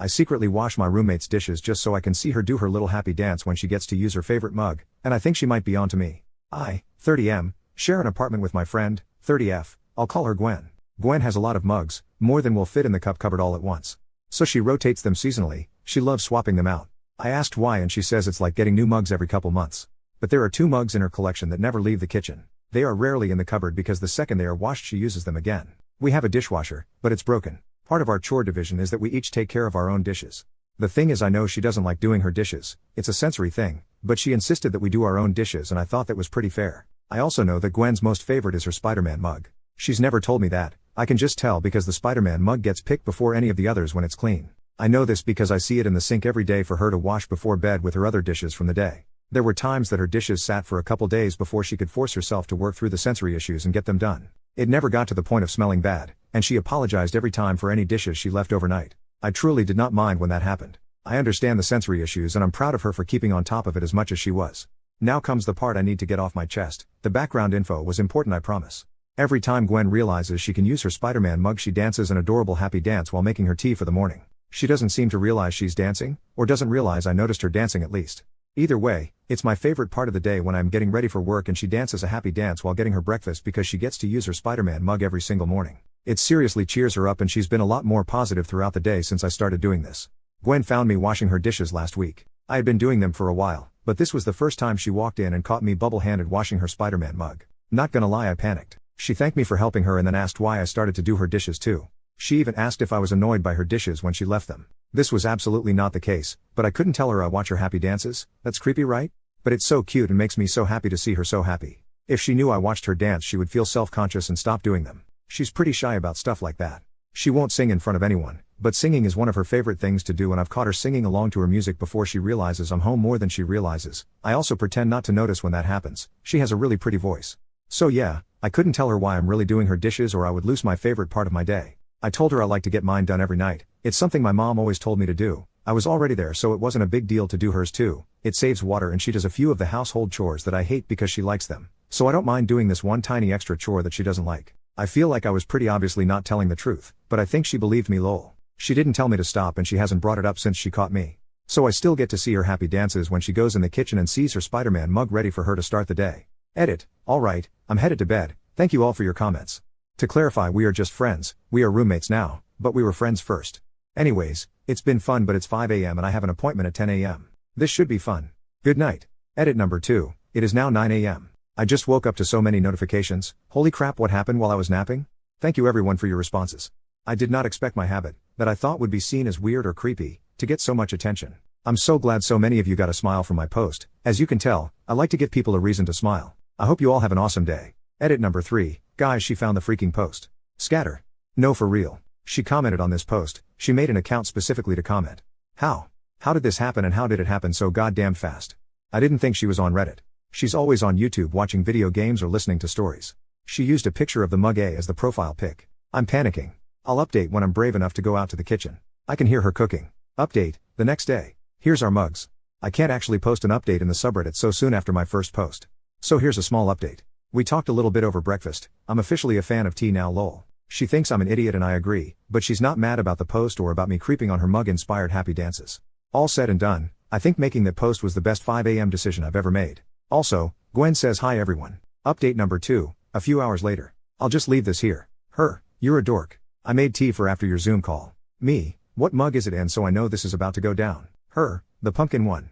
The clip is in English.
I secretly wash my roommate's dishes just so I can see her do her little happy dance when she gets to use her favorite mug, and I think she might be onto me. I, 30M, share an apartment with my friend, 30F, I'll call her Gwen. Gwen has a lot of mugs, more than will fit in the cup cupboard all at once. So she rotates them seasonally, she loves swapping them out. I asked why and she says it's like getting new mugs every couple months. But there are 2 mugs in her collection that never leave the kitchen. They are rarely in the cupboard because the second they are washed she uses them again. We have a dishwasher, but it's broken. Part of our chore division is that we each take care of our own dishes. The thing is I know she doesn't like doing her dishes, it's a sensory thing, but she insisted that we do our own dishes and I thought that was pretty fair. I also know that Gwen's most favorite is her Spider-Man mug. She's never told me that, I can just tell because the Spider-Man mug gets picked before any of the others when it's clean. I know this because I see it in the sink every day for her to wash before bed with her other dishes from the day. There were times that her dishes sat for a couple days before she could force herself to work through the sensory issues and get them done. It never got to the point of smelling bad, and she apologized every time for any dishes she left overnight. I truly did not mind when that happened. I understand the sensory issues and I'm proud of her for keeping on top of it as much as she was. Now comes the part I need to get off my chest. The background info was important, I promise. Every time Gwen realizes she can use her Spider-Man mug she dances an adorable happy dance while making her tea for the morning. She doesn't seem to realize she's dancing, or doesn't realize I noticed her dancing at least. Either way, it's my favorite part of the day when I'm getting ready for work and she dances a happy dance while getting her breakfast because she gets to use her Spider-Man mug every single morning. It seriously cheers her up and she's been a lot more positive throughout the day since I started doing this. Gwen found me washing her dishes last week. I had been doing them for a while, but this was the first time she walked in and caught me bubble-handed washing her Spider-Man mug. Not gonna lie, I panicked. She thanked me for helping her and then asked why I started to do her dishes too. She even asked if I was annoyed by her dishes when she left them. This was absolutely not the case, but I couldn't tell her I watch her happy dances. That's creepy, right? But it's so cute and makes me so happy to see her so happy. If she knew I watched her dance she would feel self-conscious and stop doing them. She's pretty shy about stuff like that. She won't sing in front of anyone, but singing is one of her favorite things to do and I've caught her singing along to her music before she realizes I'm home more than she realizes. I also pretend not to notice when that happens. She has a really pretty voice. So yeah, I couldn't tell her why I'm really doing her dishes or I would lose my favorite part of my day. I told her I like to get mine done every night. It's something my mom always told me to do. I was already there so it wasn't a big deal to do hers too. It saves water and she does a few of the household chores that I hate because she likes them. So I don't mind doing this one tiny extra chore that she doesn't like. I feel like I was pretty obviously not telling the truth, but I think she believed me lol. She didn't tell me to stop and she hasn't brought it up since she caught me. So I still get to see her happy dances when she goes in the kitchen and sees her Spider-Man mug ready for her to start the day. Edit. Alright, I'm headed to bed. Thank you all for your comments. To clarify, we are just friends, we are roommates now, but we were friends first. Anyways, it's been fun but it's 5 AM and I have an appointment at 10 AM. This should be fun. Good night. Edit number 2, it is now 9 AM. I just woke up to so many notifications. Holy crap, what happened while I was napping? Thank you everyone for your responses. I did not expect my habit, that I thought would be seen as weird or creepy, to get so much attention. I'm so glad so many of you got a smile from my post. As you can tell, I like to give people a reason to smile. I hope you all have an awesome day. Edit number 3, guys, she found the freaking post. Scatter. No, for real. She commented on this post. She made an account specifically to comment. How? How did this happen and how did it happen so goddamn fast? I didn't think she was on Reddit. She's always on YouTube watching video games or listening to stories. She used a picture of the mug A as the profile pic. I'm panicking. I'll update when I'm brave enough to go out to the kitchen. I can hear her cooking. Update, the next day. Here's our mugs. I can't actually post an update in the subreddit so soon after my first post. So here's a small update. We talked a little bit over breakfast. I'm officially a fan of tea now lol. She thinks I'm an idiot and I agree, but she's not mad about the post or about me creeping on her mug-inspired happy dances. All said and done, I think making that post was the best 5 AM decision I've ever made. Also, Gwen says hi everyone. Update number 2, a few hours later. I'll just leave this here. Her, you're a dork. I made tea for after your Zoom call. Me, what mug is it in so I know this is about to go down? Her, the pumpkin one.